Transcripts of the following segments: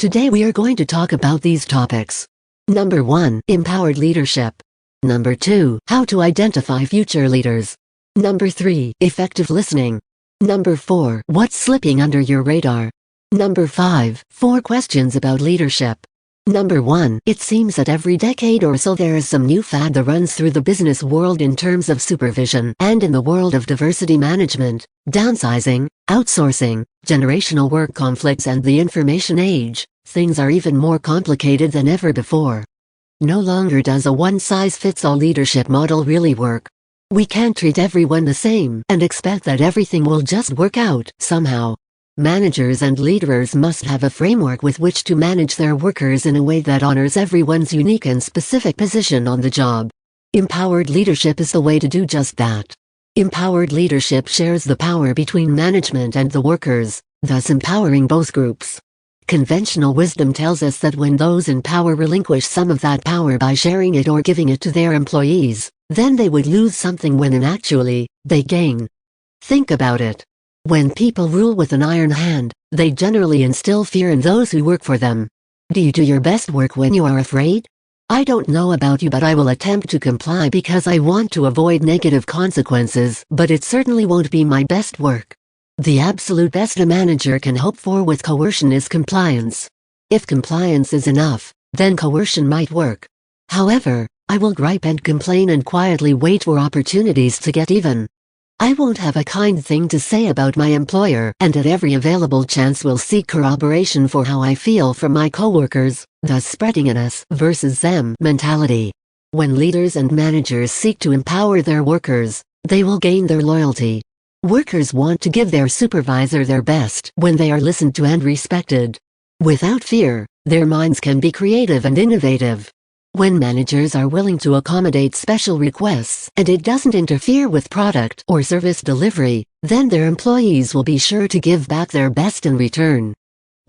Today we are going to talk about these topics. Number 1, empowered leadership. Number 2, how to identify future leaders. Number 3, effective listening. Number 4, what's slipping under your radar. Number 5, 4 questions about leadership. Number 1, it seems that every decade or so there is some new fad that runs through the business world in terms of supervision and in the world of diversity management, downsizing, outsourcing, generational work conflicts and the information age. Things are even more complicated than ever before. No longer does a one-size-fits-all leadership model really work. We can't treat everyone the same and expect that everything will just work out somehow. Managers and leaders must have a framework with which to manage their workers in a way that honors everyone's unique and specific position on the job. Empowered leadership is the way to do just that. Empowered leadership shares the power between management and the workers, thus empowering both groups. Conventional wisdom tells us that when those in power relinquish some of that power by sharing it or giving it to their employees, then they would lose something when actually, they gain. Think about it. When people rule with an iron hand, they generally instill fear in those who work for them. Do you do your best work when you are afraid? I don't know about you, but I will attempt to comply because I want to avoid negative consequences, but it certainly won't be my best work. The absolute best a manager can hope for with coercion is compliance. If compliance is enough, then coercion might work. However, I will gripe and complain and quietly wait for opportunities to get even. I won't have a kind thing to say about my employer, and at every available chance will seek corroboration for how I feel from my coworkers, thus spreading an us versus them mentality. When leaders and managers seek to empower their workers, they will gain their loyalty. Workers want to give their supervisor their best when they are listened to and respected. Without fear, their minds can be creative and innovative. When managers are willing to accommodate special requests and it doesn't interfere with product or service delivery, then their employees will be sure to give back their best in return.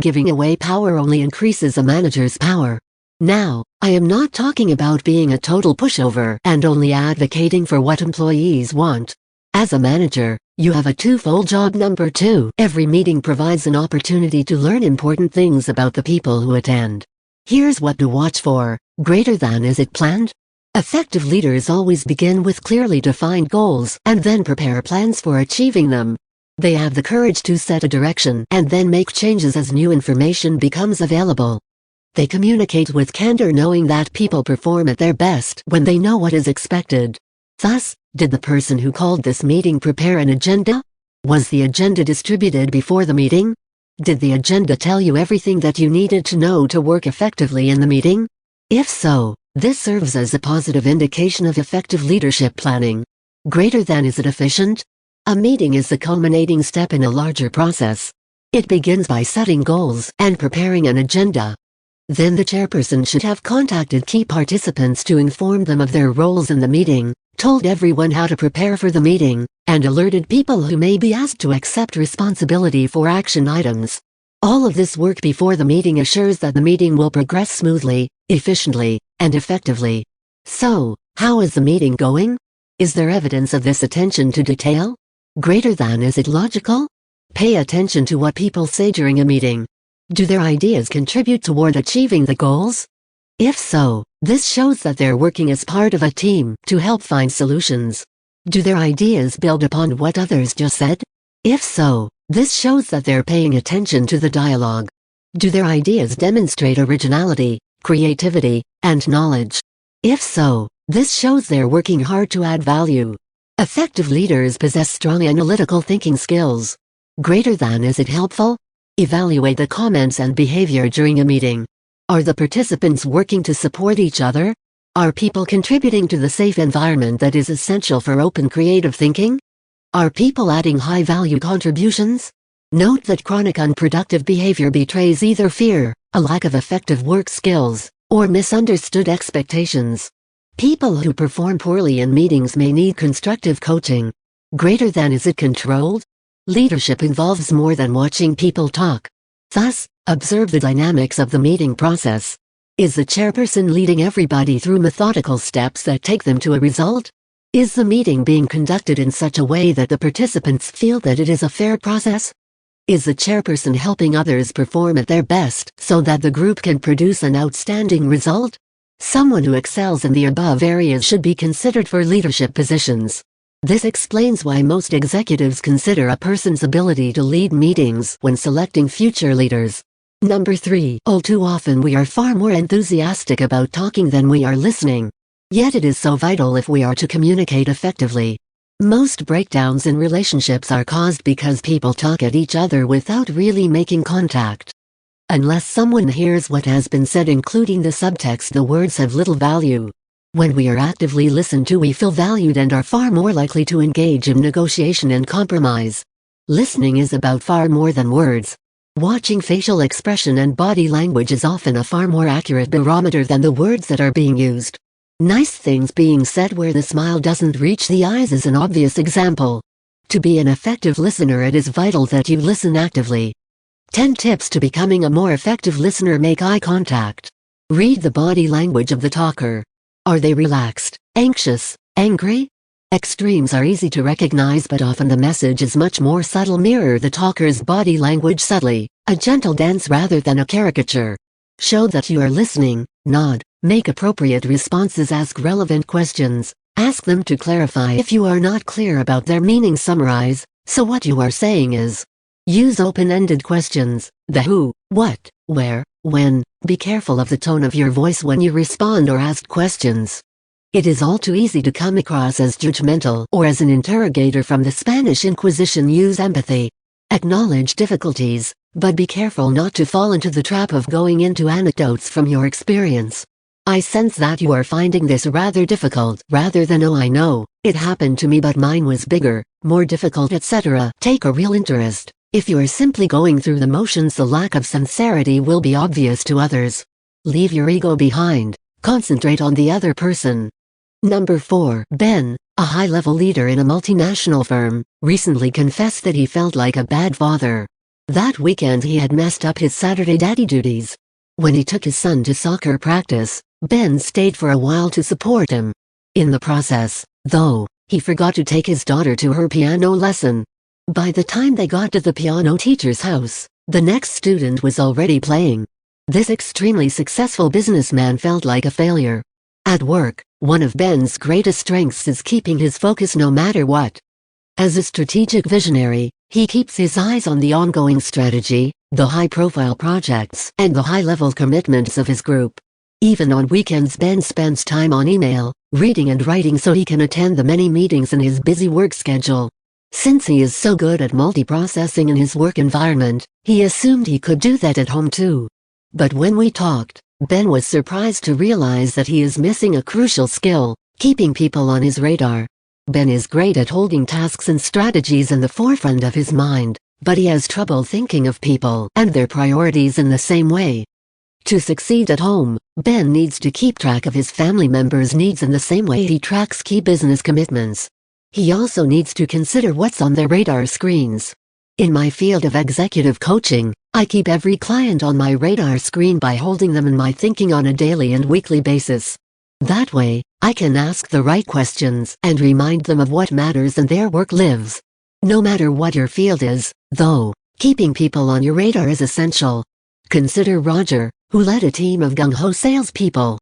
Giving away power only increases a manager's power. Now, I am not talking about being a total pushover and only advocating for what employees want. As a manager, you have a twofold job. Number 2, every meeting provides an opportunity to learn important things about the people who attend. Here's what to watch for. Greater than, is it planned? Effective leaders always begin with clearly defined goals and then prepare plans for achieving them. They have the courage to set a direction and then make changes as new information becomes available. They communicate with candor, knowing that people perform at their best when they know what is expected. Thus, did the person who called this meeting prepare an agenda? Was the agenda distributed before the meeting? Did the agenda tell you everything that you needed to know to work effectively in the meeting? If so, this serves as a positive indication of effective leadership planning. Greater than, is it efficient? A meeting is the culminating step in a larger process. It begins by setting goals and preparing an agenda. Then the chairperson should have contacted key participants to inform them of their roles in the meeting, told everyone how to prepare for the meeting, and alerted people who may be asked to accept responsibility for action items. All of this work before the meeting assures that the meeting will progress smoothly, efficiently, and effectively. So, how is the meeting going? Is there evidence of this attention to detail? Greater than, is it logical? Pay attention to what people say during a meeting. Do their ideas contribute toward achieving the goals? If so, this shows that they're working as part of a team to help find solutions. Do their ideas build upon what others just said? If so, this shows that they're paying attention to the dialogue. Do their ideas demonstrate originality, creativity, and knowledge? If so, this shows they're working hard to add value. Effective leaders possess strong analytical thinking skills. Greater than, is it helpful? Evaluate the comments and behavior during a meeting. Are the participants working to support each other? Are people contributing to the safe environment that is essential for open creative thinking? Are people adding high-value contributions? Note that chronic unproductive behavior betrays either fear, a lack of effective work skills, or misunderstood expectations. People who perform poorly in meetings may need constructive coaching. Greater than, is it controlled? Leadership involves more than watching people talk. Thus, observe the dynamics of the meeting process. Is the chairperson leading everybody through methodical steps that take them to a result? Is the meeting being conducted in such a way that the participants feel that it is a fair process? Is the chairperson helping others perform at their best so that the group can produce an outstanding result? Someone who excels in the above areas should be considered for leadership positions. This explains why most executives consider a person's ability to lead meetings when selecting future leaders. Number 3. All too often we are far more enthusiastic about talking than we are listening. Yet it is so vital if we are to communicate effectively. Most breakdowns in relationships are caused because people talk at each other without really making contact. Unless someone hears what has been said, including the subtext, the words have little value. When we are actively listened to, we feel valued and are far more likely to engage in negotiation and compromise. Listening is about far more than words. Watching facial expression and body language is often a far more accurate barometer than the words that are being used. Nice things being said where the smile doesn't reach the eyes is an obvious example. To be an effective listener, it is vital that you listen actively. 10 tips to becoming a more effective listener. Make eye contact. Read the body language of the talker. Are they relaxed, anxious, angry? Extremes are easy to recognize, but often the message is much more subtle. Mirror the talker's body language subtly, a gentle dance rather than a caricature. Show that you are listening, nod, make appropriate responses, ask relevant questions, ask them to clarify if you are not clear about their meaning, summarize, so what you are saying is. Use open-ended questions, the who, what, where, when. Be careful of the tone of your voice when you respond or ask questions. It is all too easy to come across as judgmental or as an interrogator from the Spanish Inquisition. Use empathy. Acknowledge difficulties, but be careful not to fall into the trap of going into anecdotes from your experience. I sense that you are finding this rather difficult, rather than "oh, I know, it happened to me but mine was bigger, more difficult," etc. Take a real interest. If you are simply going through the motions, the lack of sincerity will be obvious to others. Leave your ego behind. Concentrate on the other person. Number 4. Ben, a high-level leader in a multinational firm, recently confessed that he felt like a bad father. That weekend he had messed up his Saturday daddy duties. When he took his son to soccer practice, Ben stayed for a while to support him. In the process, though, he forgot to take his daughter to her piano lesson. By the time they got to the piano teacher's house, the next student was already playing. This extremely successful businessman felt like a failure. At work, one of Ben's greatest strengths is keeping his focus no matter what. As a strategic visionary, he keeps his eyes on the ongoing strategy, the high-profile projects, and the high-level commitments of his group. Even on weekends, Ben spends time on email, reading and writing so he can attend the many meetings in his busy work schedule. Since he is so good at multiprocessing in his work environment, he assumed he could do that at home too. But when we talked, Ben was surprised to realize that he is missing a crucial skill, keeping people on his radar. Ben is great at holding tasks and strategies in the forefront of his mind, but he has trouble thinking of people and their priorities in the same way. To succeed at home, Ben needs to keep track of his family members' needs in the same way he tracks key business commitments. He also needs to consider what's on their radar screens. In my field of executive coaching, I keep every client on my radar screen by holding them in my thinking on a daily and weekly basis. That way, I can ask the right questions and remind them of what matters in their work lives. No matter what your field is, though, keeping people on your radar is essential. Consider Roger, who led a team of gung-ho salespeople.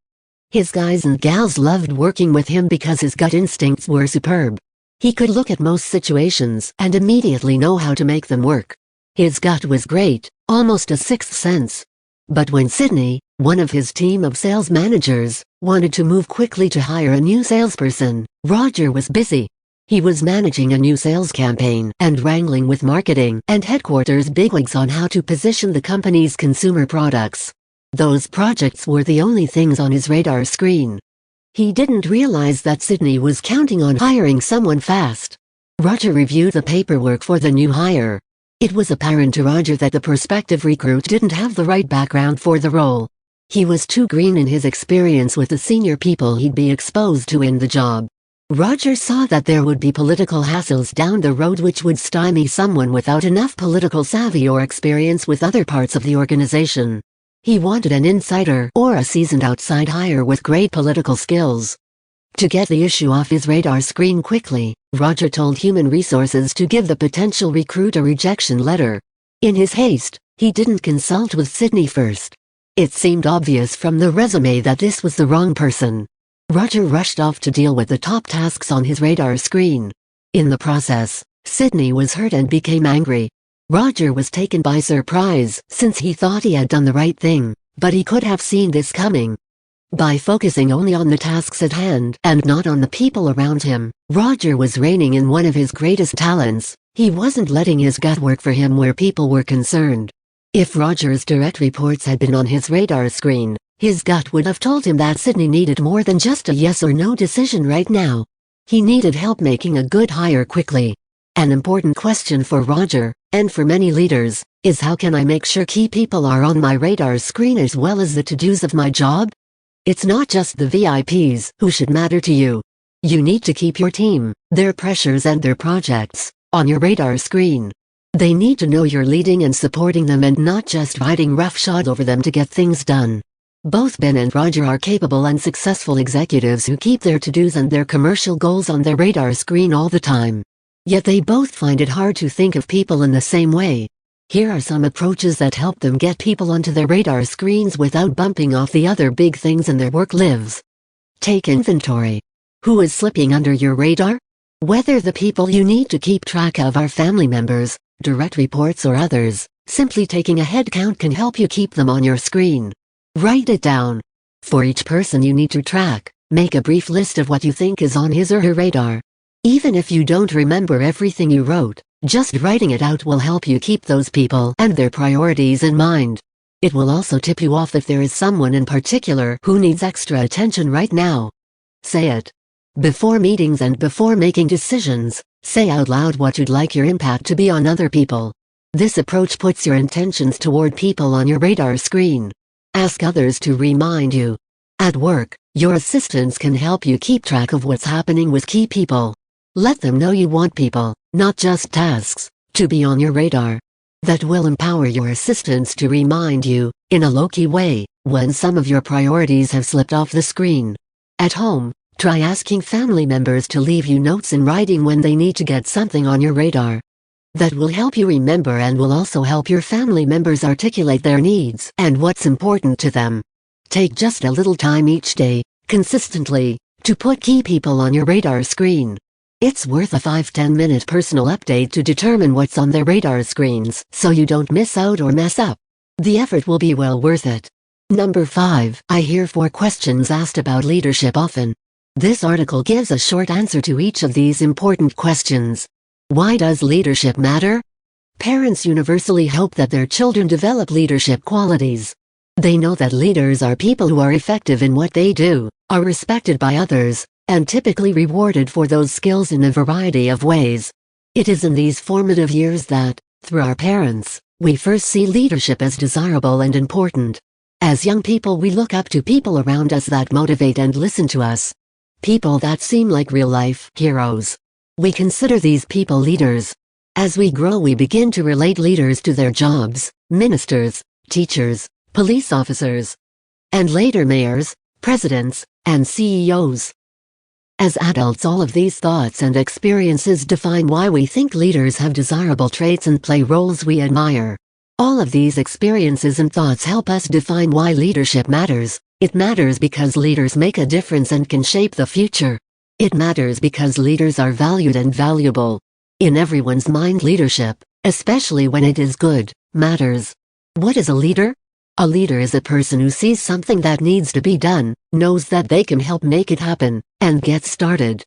His guys and gals loved working with him because his gut instincts were superb. He could look at most situations and immediately know how to make them work. His gut was great, almost a sixth sense. But when Sydney, one of his team of sales managers, wanted to move quickly to hire a new salesperson, Roger was busy. He was managing a new sales campaign and wrangling with marketing and headquarters bigwigs on how to position the company's consumer products. Those projects were the only things on his radar screen. He didn't realize that Sydney was counting on hiring someone fast. Roger reviewed the paperwork for the new hire. It was apparent to Roger that the prospective recruit didn't have the right background for the role. He was too green in his experience with the senior people he'd be exposed to in the job. Roger saw that there would be political hassles down the road which would stymie someone without enough political savvy or experience with other parts of the organization. He wanted an insider or a seasoned outside hire with great political skills. To get the issue off his radar screen quickly, Roger told Human Resources to give the potential recruit a rejection letter. In his haste, he didn't consult with Sydney first. It seemed obvious from the resume that this was the wrong person. Roger rushed off to deal with the top tasks on his radar screen. In the process, Sydney was hurt and became angry. Roger was taken by surprise since he thought he had done the right thing, but he could have seen this coming. By focusing only on the tasks at hand and not on the people around him, Roger was reigning in one of his greatest talents. He wasn't letting his gut work for him where people were concerned. If Roger's direct reports had been on his radar screen, his gut would have told him that Sydney needed more than just a yes or no decision right now. He needed help making a good hire quickly. An important question for Roger, and for many leaders, is how can I make sure key people are on my radar screen as well as the to-dos of my job? It's not just the VIPs who should matter to you. You need to keep your team, their pressures and their projects, on your radar screen. They need to know you're leading and supporting them and not just riding roughshod over them to get things done. Both Ben and Roger are capable and successful executives who keep their to-dos and their commercial goals on their radar screen all the time. Yet they both find it hard to think of people in the same way. Here are some approaches that help them get people onto their radar screens without bumping off the other big things in their work lives. Take inventory. Who is slipping under your radar? Whether the people you need to keep track of are family members, direct reports or others, simply taking a head count can help you keep them on your screen. Write it down. For each person you need to track, make a brief list of what you think is on his or her radar. Even if you don't remember everything you wrote, just writing it out will help you keep those people and their priorities in mind. It will also tip you off if there is someone in particular who needs extra attention right now. Say it. Before meetings and before making decisions, say out loud what you'd like your impact to be on other people. This approach puts your intentions toward people on your radar screen. Ask others to remind you. At work, your assistants can help you keep track of what's happening with key people. Let them know you want people, not just tasks, to be on your radar. That will empower your assistants to remind you, in a low-key way, when some of your priorities have slipped off the screen. At home, try asking family members to leave you notes in writing when they need to get something on your radar. That will help you remember and will also help your family members articulate their needs and what's important to them. Take just a little time each day, consistently, to put key people on your radar screen. It's worth a 5-10 minute personal update to determine what's on their radar screens so you don't miss out or mess up. The effort will be well worth it. Number 5. I hear 4 questions asked about leadership often. This article gives a short answer to each of these important questions. Why does leadership matter? Parents universally hope that their children develop leadership qualities. They know that leaders are people who are effective in what they do, are respected by others, and typically rewarded for those skills in a variety of ways. It is in these formative years that, through our parents, we first see leadership as desirable and important. As young people we look up to people around us that motivate and listen to us. People that seem like real-life heroes. We consider these people leaders. As we grow we begin to relate leaders to their jobs, ministers, teachers, police officers, and later mayors, presidents, and CEOs. As adults all of these thoughts and experiences define why we think leaders have desirable traits and play roles we admire. All of these experiences and thoughts help us define why leadership matters. It matters because leaders make a difference and can shape the future. It matters because leaders are valued and valuable. In everyone's mind leadership, especially when it is good, matters. What is a leader? A leader is a person who sees something that needs to be done, knows that they can help make it happen, and gets started.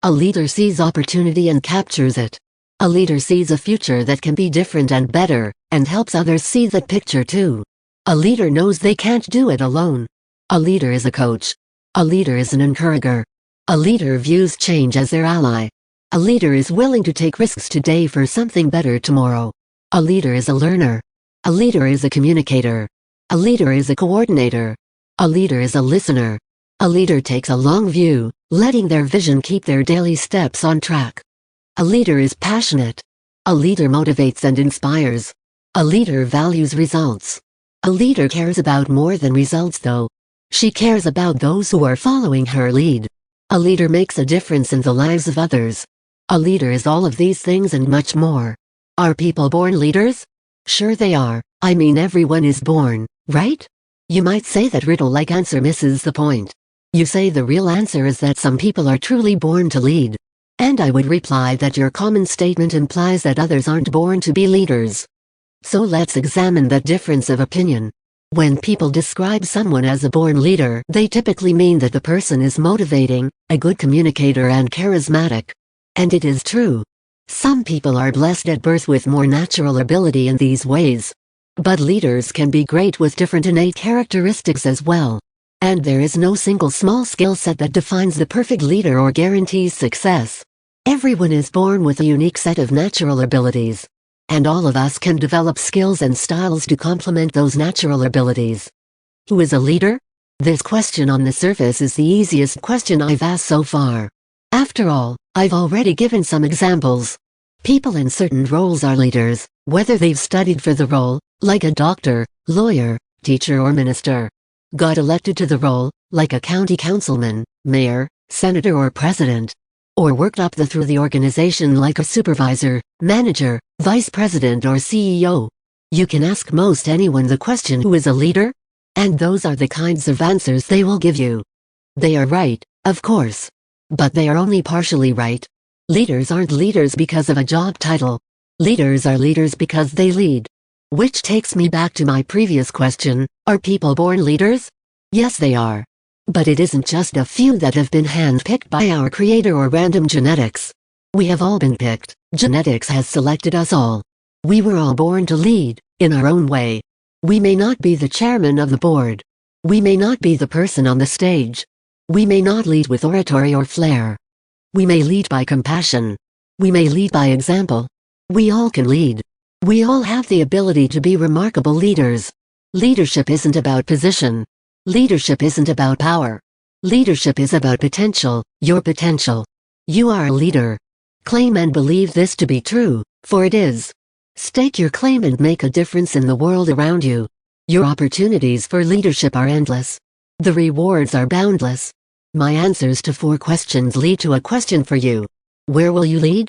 A leader sees opportunity and captures it. A leader sees a future that can be different and better, and helps others see that picture too. A leader knows they can't do it alone. A leader is a coach. A leader is an encourager. A leader views change as their ally. A leader is willing to take risks today for something better tomorrow. A leader is a learner. A leader is a communicator. A leader is a coordinator. A leader is a listener. A leader takes a long view, letting their vision keep their daily steps on track. A leader is passionate. A leader motivates and inspires. A leader values results. A leader cares about more than results though. She cares about those who are following her lead. A leader makes a difference in the lives of others. A leader is all of these things and much more. Are people born leaders? Sure they are. I mean, everyone is born, right? You might say that riddle-like answer misses the point. You say the real answer is that some people are truly born to lead. And I would reply that your common statement implies that others aren't born to be leaders. So let's examine that difference of opinion. When people describe someone as a born leader, they typically mean that the person is motivating, a good communicator and charismatic. And it is true. Some people are blessed at birth with more natural ability in these ways. But leaders can be great with different innate characteristics as well. And there is no single small skill set that defines the perfect leader or guarantees success. Everyone is born with a unique set of natural abilities. And all of us can develop skills and styles to complement those natural abilities. Who is a leader? This question on the surface is the easiest question I've asked so far. After all, I've already given some examples. People in certain roles are leaders, whether they've studied for the role, like a doctor, lawyer, teacher or minister. Got elected to the role, like a county councilman, mayor, senator or president. Or worked up through the organization like a supervisor, manager, vice president or CEO. You can ask most anyone the question, who is a leader? And those are the kinds of answers they will give you. They are right, of course. But they are only partially right. Leaders aren't leaders because of a job title. Leaders are leaders because they lead. Which takes me back to my previous question, are people born leaders? Yes, they are. But it isn't just a few that have been handpicked by our creator or random genetics. We have all been picked. Genetics has selected us all. We were all born to lead, in our own way. We may not be the chairman of the board. We may not be the person on the stage. We may not lead with oratory or flair. We may lead by compassion. We may lead by example. We all can lead. We all have the ability to be remarkable leaders. Leadership isn't about position. Leadership isn't about power. Leadership is about potential, your potential. You are a leader. Claim and believe this to be true, for it is. Stake your claim and make a difference in the world around you. Your opportunities for leadership are endless. The rewards are boundless. My answers to 4 questions lead to a question for you. Where will you lead?